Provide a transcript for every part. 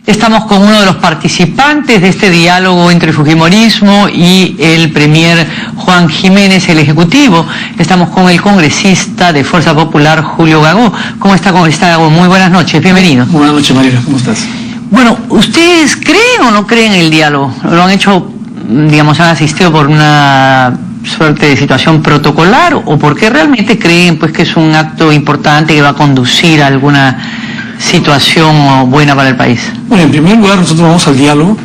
Estamos con uno de los participantes de este diálogo entre Fujimorismo y el premier Juan Jiménez, el Ejecutivo. Estamos con el congresista de Fuerza Popular, Julio Gagó. ¿Cómo está, congresista Gagó? Muy buenas noches, bienvenido. Buenas noches, Mariela, ¿cómo estás? Bueno, ¿ustedes creen o no creen en el diálogo? ¿Lo han hecho, digamos, han asistido por una suerte de situación protocolar o porque realmente creen pues que es un acto importante que va a conducir a alguna situación buena para el país? Bueno, en primer lugar nosotros vamos al diálogo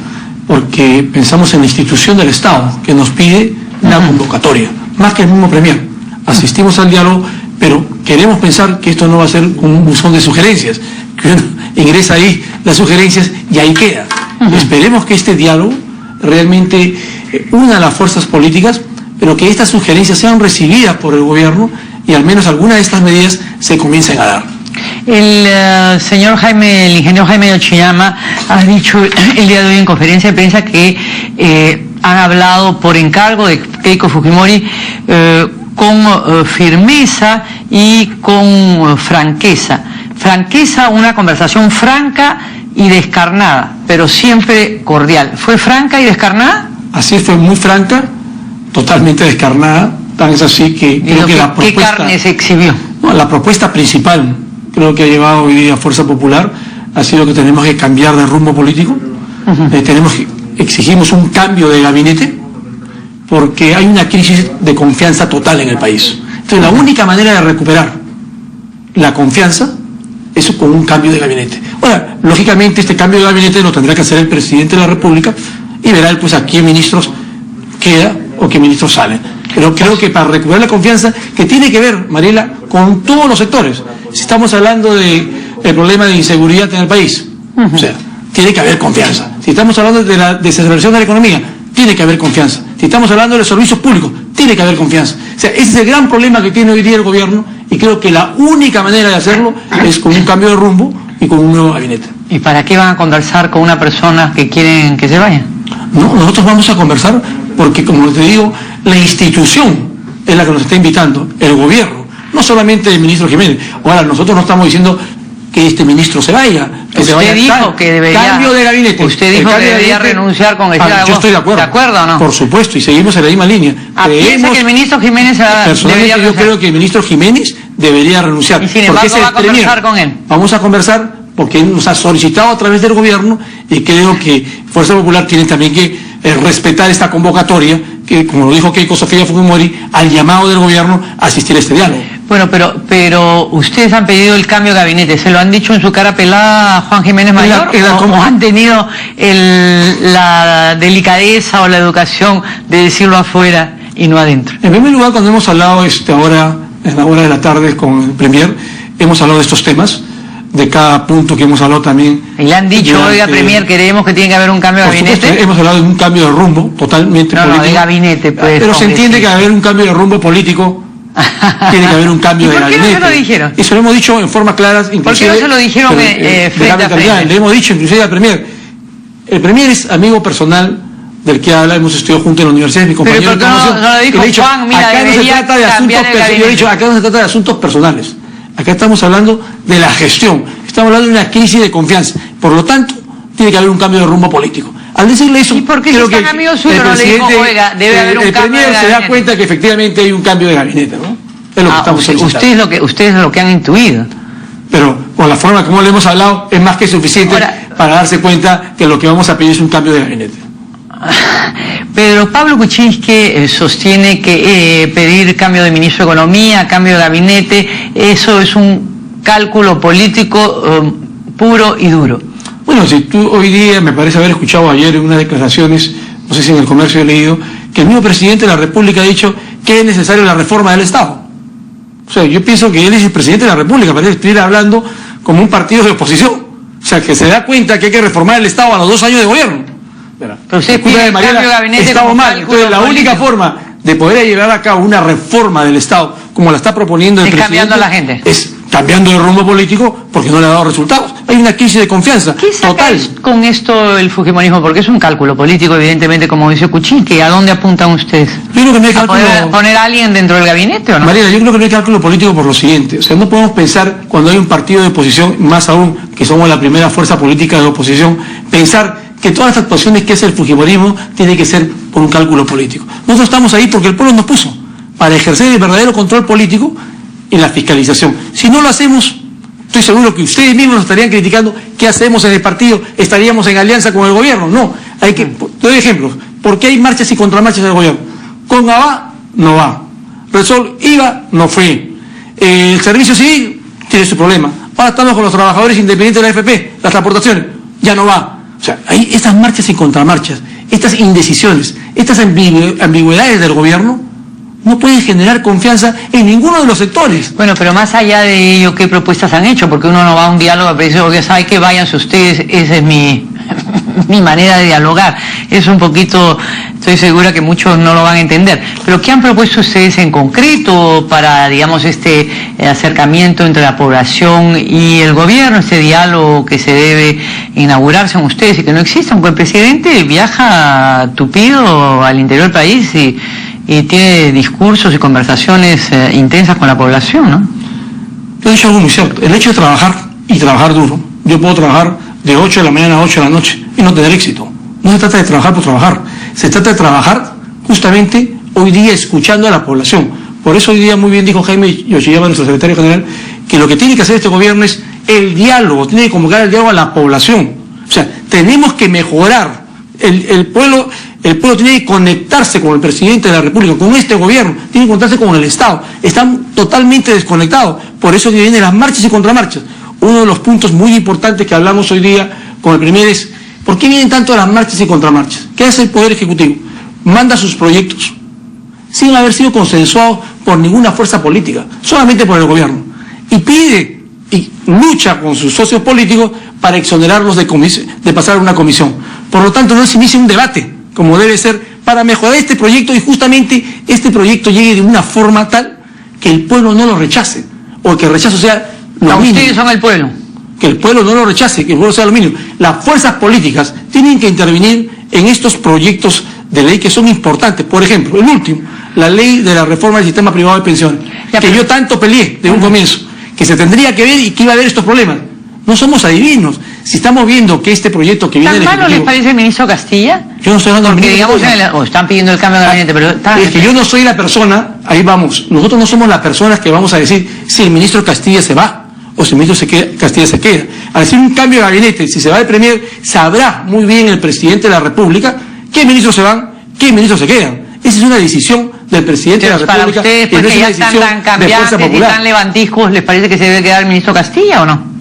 porque pensamos en la institución del Estado que nos pide una convocatoria, más que el mismo premier. Asistimos al diálogo, pero queremos pensar que esto no va a ser un buzón de sugerencias, que uno ingresa ahí las sugerencias y ahí queda. Esperemos que este diálogo realmente una a las fuerzas políticas, pero que estas sugerencias sean recibidas por el gobierno y al menos algunas de estas medidas se comiencen a dar. El señor Jaime, el ingeniero Jaime Yoshiyama ha dicho el día de hoy en conferencia de prensa que han hablado por encargo de Keiko Fujimori con firmeza y con franqueza. Franqueza, una conversación franca y descarnada, pero siempre cordial. ¿Fue franca y descarnada? Así fue, muy franca, totalmente descarnada. Tan es así que creo que la propuesta... ¿Qué carne se exhibió? No, la propuesta principal, creo que ha llevado hoy día Fuerza Popular, ha sido que tenemos que cambiar de rumbo político. Exigimos un cambio de gabinete porque hay una crisis de confianza total en el país. Entonces la única manera de recuperar la confianza es con un cambio de gabinete. Ahora, lógicamente este cambio de gabinete lo tendrá que hacer el presidente de la República y verá pues a qué ministros queda o qué ministros salen. Pero creo que para recuperar la confianza, que tiene que ver, Mariela, con todos los sectores. Si estamos hablando del problema de inseguridad en el país, o sea, tiene que haber confianza. Si estamos hablando de la desaceleración de la economía, tiene que haber confianza. Si estamos hablando de los servicios públicos, tiene que haber confianza. O sea, ese es el gran problema que tiene hoy día el gobierno y creo que la única manera de hacerlo es con un cambio de rumbo y con un nuevo gabinete. ¿Y para qué van a conversar con una persona que quieren que se vaya? No, nosotros vamos a conversar porque, como te digo, la institución es la que nos está invitando, el gobierno, no solamente el ministro Jiménez. Ahora, nosotros no estamos diciendo que este ministro se vaya, que usted se vaya. Dijo que debería, cambio de gabinete. Usted dijo que debería renunciar con el yo estoy de acuerdo. ¿De acuerdo o no? Por supuesto, y seguimos en la misma línea. ¿Piensa que el ministro Jiménez debería renunciar? Yo creo que el ministro Jiménez debería renunciar. Y sin embargo va a conversar con él. Vamos a conversar porque él nos ha solicitado a través del gobierno y creo que Fuerza Popular tiene también que respetar esta convocatoria que, como lo dijo Keiko Sofía Fujimori, al llamado del gobierno a asistir a este diálogo. Bueno, pero ustedes han pedido el cambio de gabinete. ¿Se lo han dicho en su cara pelada a Juan Jiménez Mayor? ¿O han tenido la delicadeza o la educación de decirlo afuera y no adentro? En primer lugar, cuando hemos hablado ahora, en la hora de la tarde con el premier, hemos hablado de estos temas, de cada punto que hemos hablado también. Y le han dicho, oiga, premier, queremos que tiene que haber un cambio de gabinete. Supuesto, hemos hablado de un cambio de rumbo totalmente político. No, de gabinete, pues. Pero se entiende que va a haber un cambio de rumbo político. Tiene que haber un cambio de gabinete. ¿Por qué no se lo dijeron? Eso lo hemos dicho en forma clara, inclusive. ¿Por qué no se lo dijeron frente a frente? Le hemos dicho inclusive al premier. El premier es amigo personal del que habla, hemos estudiado juntos en la universidad, mi compañero de promoción. No le dijo, Juan, mira, acá no se trata de asuntos personales. Yo he dicho, acá no se trata de asuntos personales. Acá estamos hablando de la gestión. Estamos hablando de una crisis de confianza. Por lo tanto, tiene que haber un cambio de rumbo político. Al decirle eso, ¿y por qué si tan amigo suyo no le dijo, oiga, debe haber un cambio de gabinete? El premier se da cuenta que efectivamente hay un cambio de gabinete, ¿no? Es lo que estamos solicitando. Ustedes lo que han intuido. Pero con la forma como le hemos hablado es más que suficiente para darse cuenta que lo que vamos a pedir es un cambio de gabinete. Pedro Pablo Kuczynski sostiene que pedir cambio de ministro de Economía, cambio de gabinete, eso es un cálculo político puro y duro. Bueno, si tú hoy día, me parece haber escuchado ayer en unas declaraciones, no sé si en el Comercio he leído, que el mismo presidente de la República ha dicho que es necesaria la reforma del Estado. O sea, yo pienso que él es el presidente de la República, parece estar hablando como un partido de oposición. O sea, que se da cuenta que hay que reformar el Estado a los 2 años de gobierno. Pero usted pide el cambio de gabinete. Estamos mal. Entonces, la única forma de poder llevar a cabo una reforma del Estado, como la está proponiendo el presidente, cambiando a la gente. Es cambiando de rumbo político porque no le ha dado resultados. Hay una crisis de confianza ¿Qué saca total. con esto el fujimorismo? Porque es un cálculo político, evidentemente, como dice Kuczynski. ¿A dónde apuntan ustedes? Yo creo que no hay cálculo... ¿Poner a alguien dentro del gabinete o no? Mariela, yo creo que no hay cálculo político por lo siguiente. O sea, no podemos pensar cuando hay un partido de oposición, más aún que somos la primera fuerza política de oposición, pensar que todas las actuaciones que hace el fujimorismo tiene que ser por un cálculo político. Nosotros estamos ahí porque el pueblo nos puso para ejercer el verdadero control político en la fiscalización. Si no lo hacemos, estoy seguro que ustedes mismos nos estarían criticando qué hacemos en el partido, estaríamos en alianza con el gobierno. No, hay que, doy ejemplos. ¿Por qué hay marchas y contramarchas del gobierno? Conga va, no va. Repsol iba, no fue. El servicio civil tiene su problema. Ahora estamos con los trabajadores independientes de la AFP, las transportaciones, ya no va. O sea, hay estas marchas y contramarchas, estas indecisiones, estas ambigüedades del gobierno no pueden generar confianza en ninguno de los sectores. Bueno, pero más allá de ello, ¿qué propuestas han hecho? Porque uno no va a un diálogo, pero ya sabe que váyanse ustedes, esa es mi manera de dialogar. Es un poquito, estoy segura que muchos no lo van a entender. Pero ¿qué han propuesto ustedes en concreto para, digamos, este acercamiento entre la población y el gobierno, este diálogo que se debe inaugurar según ustedes y que no exista? Porque el presidente viaja tupido al interior del país y tiene discursos y conversaciones intensas con la población, ¿no? Yo he dicho algo muy cierto. El hecho de trabajar y trabajar duro, yo puedo trabajar de 8 de la mañana a 8 de la noche y no tener éxito. No se trata de trabajar por trabajar, se trata de trabajar justamente hoy día escuchando a la población. Por eso hoy día muy bien dijo Jaime Yoshiyama, nuestro secretario general, que lo que tiene que hacer este gobierno es el diálogo, tiene que convocar el diálogo a la población. O sea, tenemos que mejorar. El pueblo tiene que conectarse con el presidente de la República, con este gobierno, tiene que conectarse con el Estado. Están totalmente desconectados. Por eso vienen las marchas y contramarchas. Uno de los puntos muy importantes que hablamos hoy día con el primer es, ¿por qué vienen tanto las marchas y contramarchas? ¿Qué hace el Poder Ejecutivo? Manda sus proyectos sin haber sido consensuados por ninguna fuerza política, solamente por el gobierno. Y pide y lucha con sus socios políticos para exonerarlos de pasar a una comisión. Por lo tanto, no se inicia un debate, como debe ser, para mejorar este proyecto y justamente este proyecto llegue de una forma tal que el pueblo no lo rechace, o que el rechazo sea lo mínimo. Ustedes son el pueblo. Que el pueblo no lo rechace, que el pueblo sea lo mínimo. Las fuerzas políticas tienen que intervenir en estos proyectos de ley que son importantes. Por ejemplo, el último, la ley de la reforma del sistema privado de pensiones, que yo tanto peleé de un comienzo, que se tendría que ver y que iba a haber estos problemas. No somos adivinos. Si estamos viendo que este proyecto que viene del Ejecutivo... ¿Tan malo les parece el ministro Castilla? Yo no estoy hablando del ministro Castilla. O están pidiendo el cambio de gabinete, pero... Es que yo no soy la persona, ahí vamos, nosotros no somos las personas que vamos a decir si el ministro Castilla se va o si el ministro Castilla se queda. Al decir un cambio de gabinete, si se va el premier, sabrá muy bien el presidente de la República qué ministros se van, qué ministros se quedan. Esa es una decisión del presidente de la República. Para ustedes, porque ya están tan cambiantes y tan levantijos, ¿les parece que se debe quedar el ministro Castilla o no?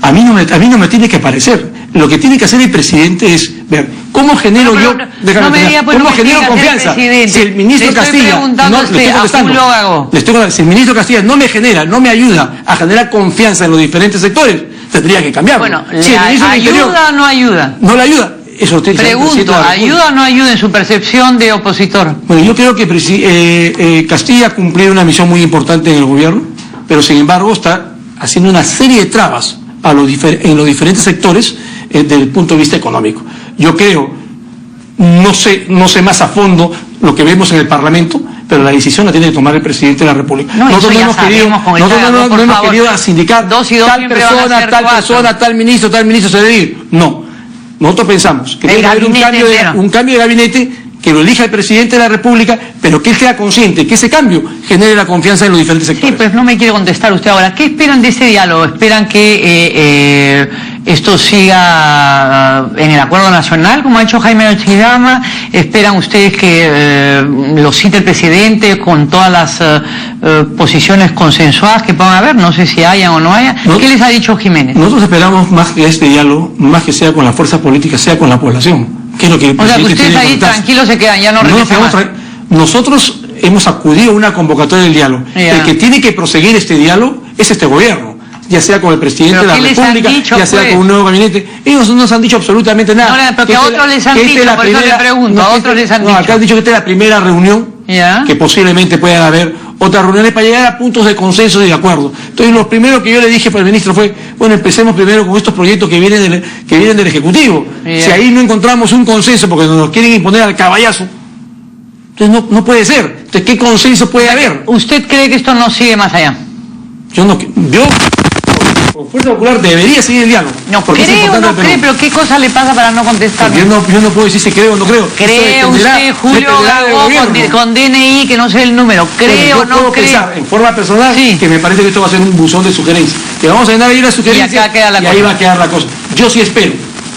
A mí no me tiene que parecer. Lo que tiene que hacer el presidente es ver cómo genero cómo genero confianza. Si el ministro Castilla si el ministro Castilla no me genera, no me ayuda a generar confianza en los diferentes sectores, tendría que cambiarlo. Bueno, si ¿ayuda o no ayuda? No le ayuda. Eso pregunto, ¿ayuda o no ayuda en su percepción de opositor? Bueno, yo creo que Castilla ha cumplido una misión muy importante en el gobierno, pero sin embargo está haciendo una serie de trabas en los diferentes sectores desde el punto de vista económico. Yo creo, no sé más a fondo lo que vemos en el Parlamento, pero la decisión la tiene que tomar el presidente de la República. Nosotros no hemos querido sindicar tal persona, tal ministro se debe ir. No, nosotros pensamos que debe haber un cambio de gabinete que lo elija el presidente de la República, pero que él sea consciente que ese cambio genere la confianza en los diferentes sectores. Sí, pero no me quiere contestar usted ahora. ¿Qué esperan de ese diálogo? ¿Esperan que esto siga en el acuerdo nacional, como ha hecho Jaime Yoshiyama? ¿Esperan ustedes que lo cite el presidente con todas las posiciones consensuadas que puedan haber? No sé si hayan o no hayan. ¿Qué les ha dicho Jiménez? Nosotros esperamos más que este diálogo, más que sea con las fuerzas políticas, sea con la población. ¿Qué es lo que el presidente ustedes ahí tranquilos se quedan, ya no regresan más. Nosotros hemos acudido a una convocatoria del diálogo. El que tiene que proseguir este diálogo es este gobierno, ya sea con el presidente de la República, ya sea con un nuevo gabinete. Ellos no nos han dicho absolutamente nada. No, porque a otros les han dicho, por eso le pregunto, a otros les han dicho. Acá han dicho que esta es la primera reunión Ya. que posiblemente puedan haber otras reuniones para llegar a puntos de consenso y de acuerdo. Entonces, lo primero que yo le dije para el ministro fue, bueno, empecemos primero con estos proyectos que vienen del Ejecutivo. Ya. Si ahí no encontramos un consenso porque nos quieren imponer al caballazo, entonces no puede ser. Entonces, ¿qué consenso puede haber? ¿Usted cree que esto no sigue más allá? Yo por Fuerza Popular debería seguir el diálogo. No porque es cree o importante no al Perú. cree, pero ¿qué cosa le pasa para no contestar? Yo no puedo decir si creo o no creo. ¿Cree Eso usted, Julio dependerá del Gagó, gobierno. con DNI, que no sé el número? ¿Cree Bueno, o yo no puedo cree? pensar en forma personal Sí. que me parece que esto va a ser un buzón de sugerencias. Que vamos a llenar ahí la sugerencia Y acá queda la y ahí cosa. va a quedar la cosa. Yo sí espero,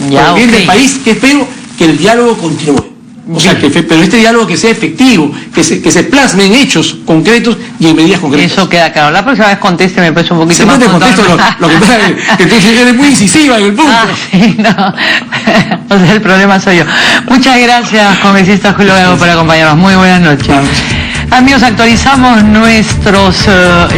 Ya, por el bien ok. del país, que espero que el diálogo continúe. O sea, pero este diálogo que sea efectivo, que se plasme en hechos concretos y en medidas concretas. Eso queda claro. La próxima vez contésteme pues un poquito Siempre más te contesto puntual. lo que pasa es que tú eres muy incisiva en el punto. Ah, sí, no. O sea, el problema soy yo. Muchas gracias, congresista Julio Gagó, por acompañarnos. Muy buenas noches. Buenas noches. Amigos, actualizamos nuestros...